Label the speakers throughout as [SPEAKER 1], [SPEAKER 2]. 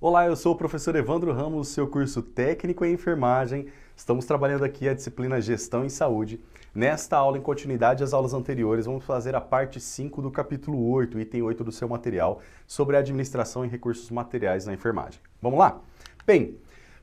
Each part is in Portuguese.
[SPEAKER 1] Olá, eu sou o professor Evandro Ramos, seu curso técnico em enfermagem. Estamos trabalhando aqui a disciplina Gestão em Saúde. Nesta aula, em continuidade às aulas anteriores, vamos fazer a parte 5 do capítulo 8, item 8 do seu material, sobre administração e recursos materiais na enfermagem. Vamos lá? Bem,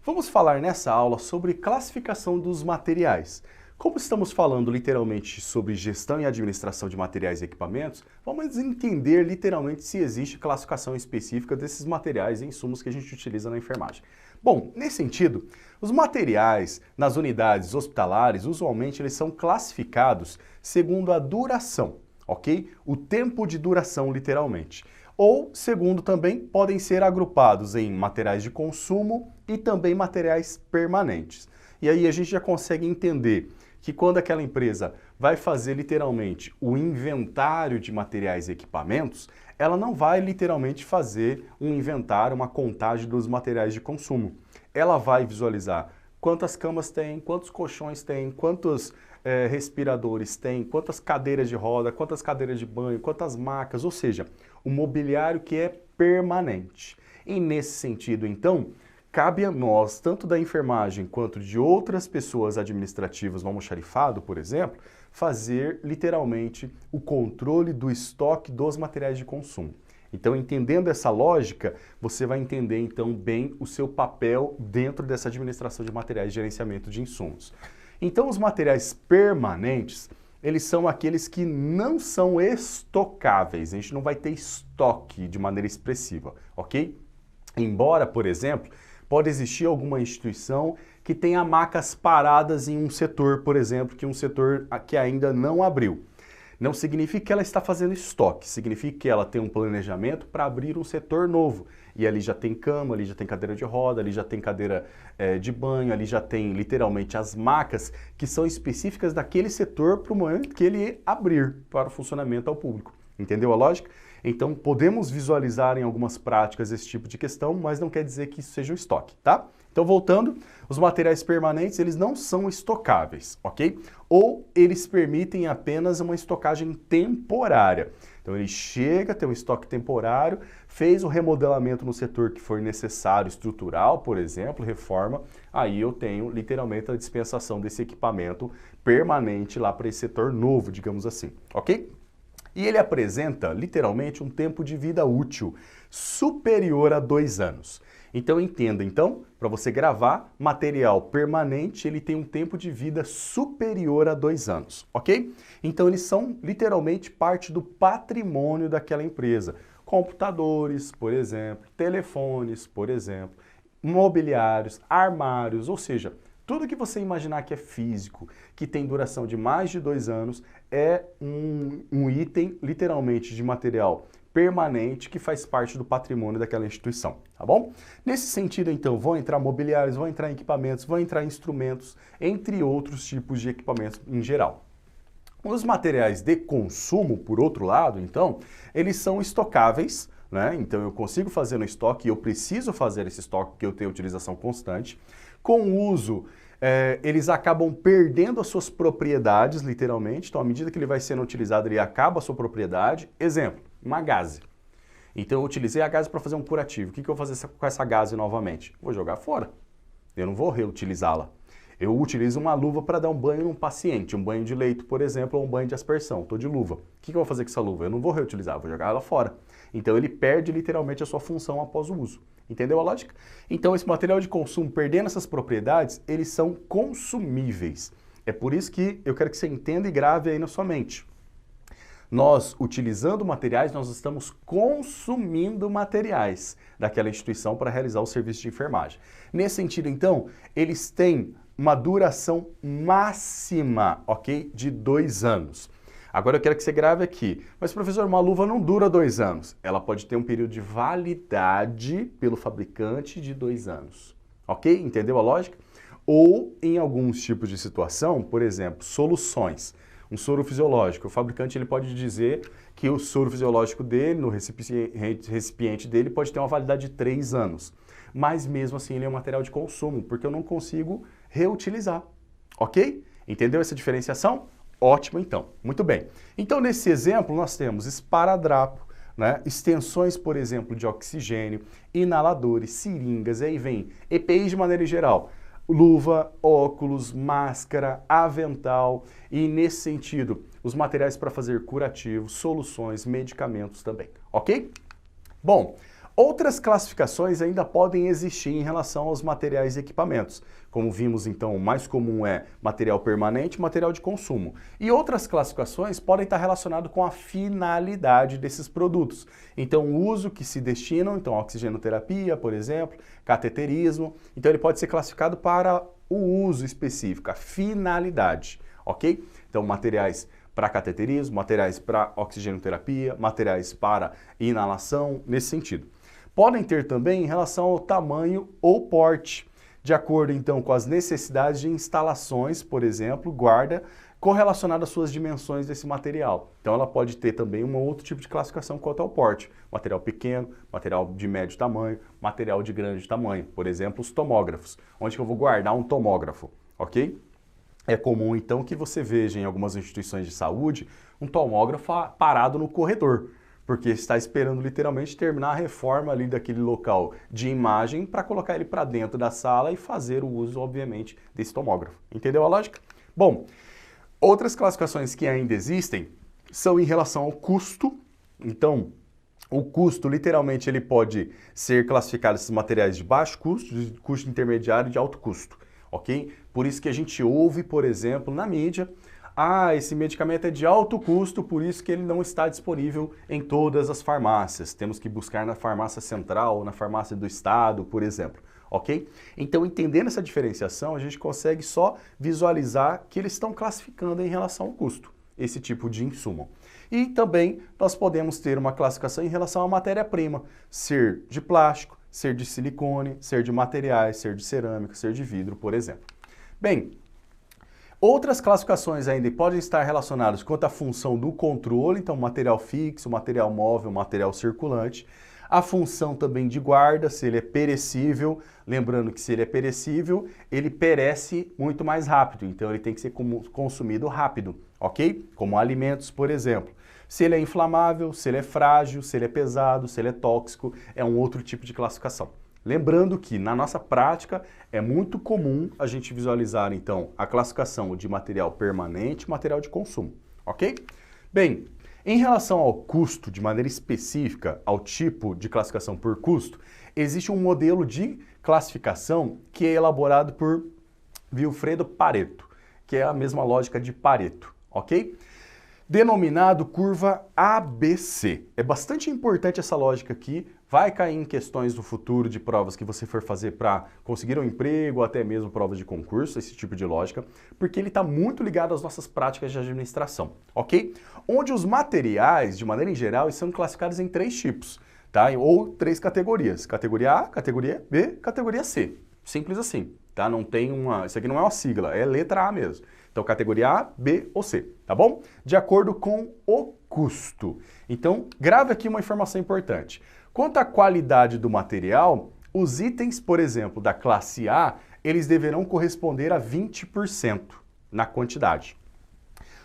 [SPEAKER 1] vamos falar nessa aula sobre classificação dos materiais. Como estamos falando literalmente sobre gestão e administração de materiais e equipamentos, vamos entender literalmente se existe classificação específica desses materiais e insumos que a gente utiliza na enfermagem. Bom, nesse sentido, os materiais nas unidades hospitalares, usualmente eles são classificados segundo a duração, ok? O tempo de duração, literalmente. Ou, segundo também, podem ser agrupados em materiais de consumo e também materiais permanentes. E aí a gente já consegue entender que quando aquela empresa vai fazer literalmente o inventário de materiais e equipamentos, ela não vai literalmente fazer um inventário, uma contagem dos materiais de consumo. Ela vai visualizar quantas camas tem, quantos colchões tem, quantos respiradores tem, quantas cadeiras de roda, quantas cadeiras de banho, quantas macas, ou seja, o mobiliário que é permanente. E nesse sentido, então, cabe a nós, tanto da enfermagem quanto de outras pessoas administrativas no almoxarifado, por exemplo, fazer literalmente o controle do estoque dos materiais de consumo. Então, entendendo essa lógica, você vai entender então bem o seu papel dentro dessa administração de materiais de gerenciamento de insumos. Então, os materiais permanentes, eles são aqueles que não são estocáveis, a gente não vai ter estoque de maneira expressiva, ok? Embora, por exemplo, pode existir alguma instituição que tenha macas paradas em um setor, por exemplo, que um setor que ainda não abriu. Não significa que ela está fazendo estoque, significa que ela tem um planejamento para abrir um setor novo. E ali já tem cama, ali já tem cadeira de roda, ali já tem cadeira de banho, ali já tem literalmente as macas que são específicas daquele setor para o momento que ele abrir para o funcionamento ao público. Entendeu a lógica? Então, podemos visualizar em algumas práticas esse tipo de questão, mas não quer dizer que isso seja um estoque, tá? Então, voltando, os materiais permanentes, eles não são estocáveis, ok? Ou eles permitem apenas uma estocagem temporária. Então, ele chega, tem um estoque temporário, fez o remodelamento no setor que for necessário, estrutural, por exemplo, reforma, aí eu tenho literalmente a dispensação desse equipamento permanente lá para esse setor novo, digamos assim, ok? E ele apresenta, literalmente, um tempo de vida útil superior a 2 anos. Então, entenda, para você gravar, material permanente, ele tem um tempo de vida superior a 2 anos, ok? Então, eles são, literalmente, parte do patrimônio daquela empresa. Computadores, por exemplo, telefones, por exemplo, mobiliários, armários, ou seja, tudo que você imaginar que é físico, que tem duração de mais de 2 anos, é um item, literalmente, de material permanente que faz parte do patrimônio daquela instituição, tá bom? Nesse sentido, então, vão entrar mobiliários, vão entrar equipamentos, vão entrar instrumentos, entre outros tipos de equipamentos em geral. Os materiais de consumo, por outro lado, então, eles são estocáveis, né? Então, eu consigo fazer no estoque e eu preciso fazer esse estoque porque eu tenho utilização constante. Com o uso, eles acabam perdendo as suas propriedades, literalmente. Então, à medida que ele vai sendo utilizado, ele acaba a sua propriedade. Exemplo, uma gaze. Então, eu utilizei a gaze para fazer um curativo. O que eu vou fazer com essa gaze novamente? Vou jogar fora. Eu não vou reutilizá-la. Eu utilizo uma luva para dar um banho num paciente, um banho de leito, por exemplo, ou um banho de aspersão. Estou de luva. O que eu vou fazer com essa luva? Eu não vou reutilizar, vou jogar ela fora. Então, ele perde literalmente a sua função após o uso. Entendeu a lógica? Então, esse material de consumo, perdendo essas propriedades, eles são consumíveis. É por isso que eu quero que você entenda e grave aí na sua mente. Nós, utilizando materiais, nós estamos consumindo materiais daquela instituição para realizar o serviço de enfermagem. Nesse sentido, então, eles têm uma duração máxima, ok? De 2 anos. Agora eu quero que você grave aqui. Mas, professor, uma luva não dura 2 anos. Ela pode ter um período de validade pelo fabricante de 2 anos. Ok? Entendeu a lógica? Ou, em alguns tipos de situação, por exemplo, soluções. Um soro fisiológico. O fabricante ele pode dizer que o soro fisiológico dele, no recipiente dele, pode ter uma validade de 3 anos. Mas mesmo assim ele é um material de consumo, porque eu não consigo reutilizar. Ok? Entendeu essa diferenciação? Ótimo, então. Muito bem. Então, nesse exemplo, nós temos esparadrapo, né? Extensões, por exemplo, de oxigênio, inaladores, seringas, e aí vem EPIs de maneira geral, luva, óculos, máscara, avental e, nesse sentido, os materiais para fazer curativos, soluções, medicamentos também, ok? Bom, outras classificações ainda podem existir em relação aos materiais e equipamentos. Como vimos, então, o mais comum é material permanente e material de consumo. E outras classificações podem estar relacionadas com a finalidade desses produtos. Então, o uso que se destinam, então, oxigenoterapia, por exemplo, cateterismo. Então, ele pode ser classificado para o uso específico, a finalidade, ok? Então, materiais para cateterismo, materiais para oxigenoterapia, materiais para inalação, nesse sentido. Podem ter também em relação ao tamanho ou porte, de acordo então com as necessidades de instalações, por exemplo, guarda, correlacionada às suas dimensões desse material. Então ela pode ter também um outro tipo de classificação quanto ao porte, material pequeno, material de médio tamanho, material de grande tamanho, por exemplo, os tomógrafos, onde que eu vou guardar um tomógrafo, ok? É comum então que você veja em algumas instituições de saúde um tomógrafo parado no corredor, porque está esperando literalmente terminar a reforma ali daquele local de imagem para colocar ele para dentro da sala e fazer o uso, obviamente, desse tomógrafo. Entendeu a lógica? Bom, outras classificações que ainda existem são em relação ao custo. Então, o custo, literalmente, ele pode ser classificado esses materiais de baixo custo, de custo intermediário e de alto custo, ok? Por isso que a gente ouve, por exemplo, na mídia, esse medicamento é de alto custo, por isso que ele não está disponível em todas as farmácias. Temos que buscar na farmácia central, na farmácia do estado, por exemplo, ok? Então, entendendo essa diferenciação, a gente consegue só visualizar que eles estão classificando em relação ao custo, esse tipo de insumo. E também nós podemos ter uma classificação em relação à matéria-prima, ser de plástico, ser de silicone, ser de materiais, ser de cerâmica, ser de vidro, por exemplo. Bem, outras classificações ainda podem estar relacionadas quanto à função do controle, então material fixo, material móvel, material circulante, a função também de guarda, se ele é perecível, lembrando que se ele é perecível, ele perece muito mais rápido, então ele tem que ser consumido rápido, ok? Como alimentos, por exemplo. Se ele é inflamável, se ele é frágil, se ele é pesado, se ele é tóxico, é um outro tipo de classificação. Lembrando que na nossa prática é muito comum a gente visualizar então a classificação de material permanente e material de consumo, ok? Bem, em relação ao custo, de maneira específica, ao tipo de classificação por custo, existe um modelo de classificação que é elaborado por Vilfredo Pareto, que é a mesma lógica de Pareto, ok? Denominado curva ABC. É bastante importante essa lógica aqui, vai cair em questões no futuro de provas que você for fazer para conseguir um emprego, ou até mesmo provas de concurso, esse tipo de lógica, porque ele está muito ligado às nossas práticas de administração, ok? Onde os materiais, de maneira em geral, são classificados em 3 tipos, tá? Ou 3 categorias, categoria A, categoria B, categoria C. Simples assim, tá? Não tem isso aqui não é uma sigla, é letra A mesmo. Então, categoria A, B ou C, tá bom? De acordo com o custo. Então, grave aqui uma informação importante. Quanto à qualidade do material, os itens, por exemplo, da classe A, eles deverão corresponder a 20% na quantidade.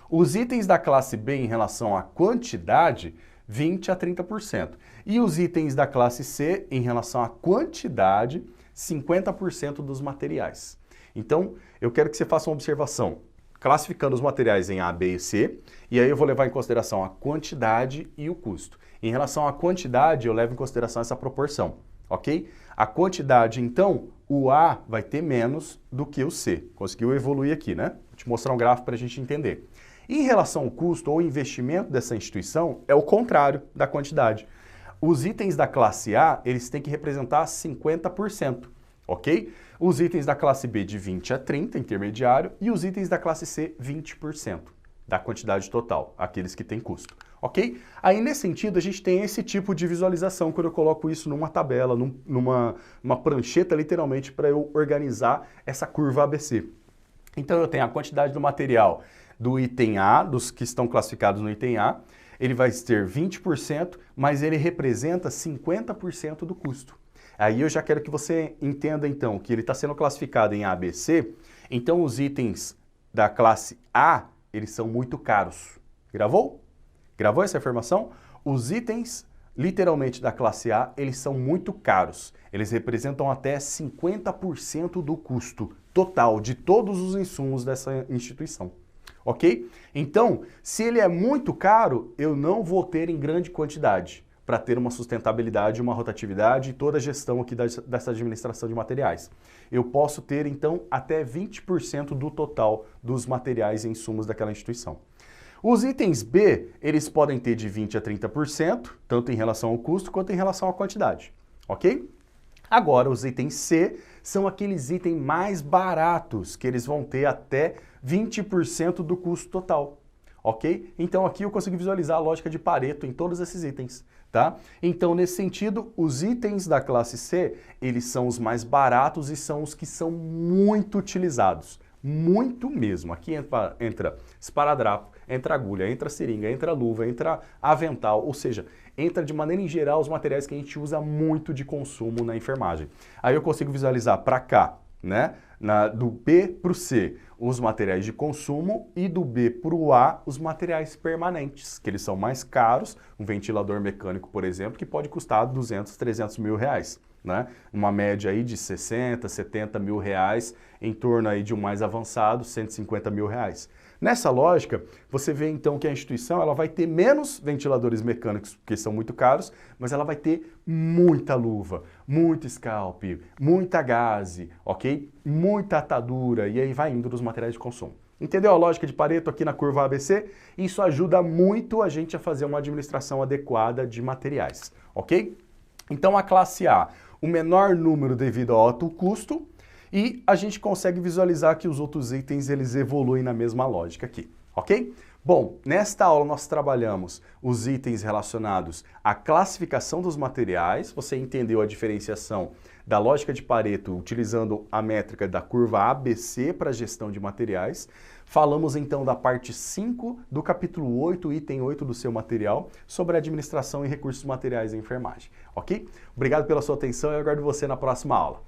[SPEAKER 1] Os itens da classe B em relação à quantidade, 20% a 30%. E os itens da classe C em relação à quantidade, 50% dos materiais. Então, eu quero que você faça uma observação, classificando os materiais em A, B e C, e aí eu vou levar em consideração a quantidade e o custo. Em relação à quantidade, eu levo em consideração essa proporção, ok? A quantidade, então, o A vai ter menos do que o C. Conseguiu evoluir aqui, né? Vou te mostrar um gráfico para a gente entender. Em relação ao custo ou investimento dessa instituição, é o contrário da quantidade. Os itens da classe A, eles têm que representar 50%, ok? Os itens da classe B de 20 a 30, intermediário, e os itens da classe C, 20% da quantidade total, aqueles que têm custo, ok? Aí, nesse sentido, a gente tem esse tipo de visualização, quando eu coloco isso numa tabela, numa prancheta, literalmente, para eu organizar essa curva ABC. Então, eu tenho a quantidade do material do item A, dos que estão classificados no item A, ele vai ter 20%, mas ele representa 50% do custo. Aí eu já quero que você entenda, então, que ele está sendo classificado em A, B, C, então os itens da classe A, eles são muito caros. Gravou? Gravou essa informação? Os itens literalmente da classe A, eles são muito caros. Eles representam até 50% do custo total de todos os insumos dessa instituição. Ok? Então, se ele é muito caro, eu não vou ter em grande quantidade para ter uma sustentabilidade, uma rotatividade e toda a gestão aqui dessa administração de materiais. Eu posso ter, então, até 20% do total dos materiais e insumos daquela instituição. Os itens B, eles podem ter de 20% a 30%, tanto em relação ao custo quanto em relação à quantidade, ok? Agora, os itens C são aqueles itens mais baratos, que eles vão ter até 20% do custo total, ok? Então aqui eu consigo visualizar a lógica de Pareto em todos esses itens, tá? Então, nesse sentido, os itens da classe C, eles são os mais baratos e são os que são muito utilizados. Muito mesmo. Aqui entra esparadrapo, entra agulha, entra seringa, entra luva, entra avental, ou seja, entra de maneira em geral os materiais que a gente usa muito de consumo na enfermagem. Aí eu consigo visualizar para cá, né, do B para o C, os materiais de consumo e do B para o A, os materiais permanentes, que eles são mais caros, um ventilador mecânico, por exemplo, que pode custar 200, 300 mil reais. Né? Uma média aí de 60, 70 mil reais, em torno aí de um mais avançado, 150 mil reais. Nessa lógica, você vê então que a instituição ela vai ter menos ventiladores mecânicos, porque são muito caros, mas ela vai ter muita luva, muito scalp, muita gaze, ok? Muita atadura, e aí vai indo dos materiais de consumo. Entendeu a lógica de Pareto aqui na curva ABC? Isso ajuda muito a gente a fazer uma administração adequada de materiais, ok? Então a classe A, o menor número devido ao alto custo, e a gente consegue visualizar que os outros itens eles evoluem na mesma lógica aqui, ok? Bom, nesta aula nós trabalhamos os itens relacionados à classificação dos materiais, você entendeu a diferenciação da lógica de Pareto utilizando a métrica da curva ABC para a gestão de materiais. Falamos então da parte 5 do capítulo 8, item 8 do seu material, sobre administração e recursos materiais em enfermagem, ok? Obrigado pela sua atenção e eu aguardo você na próxima aula.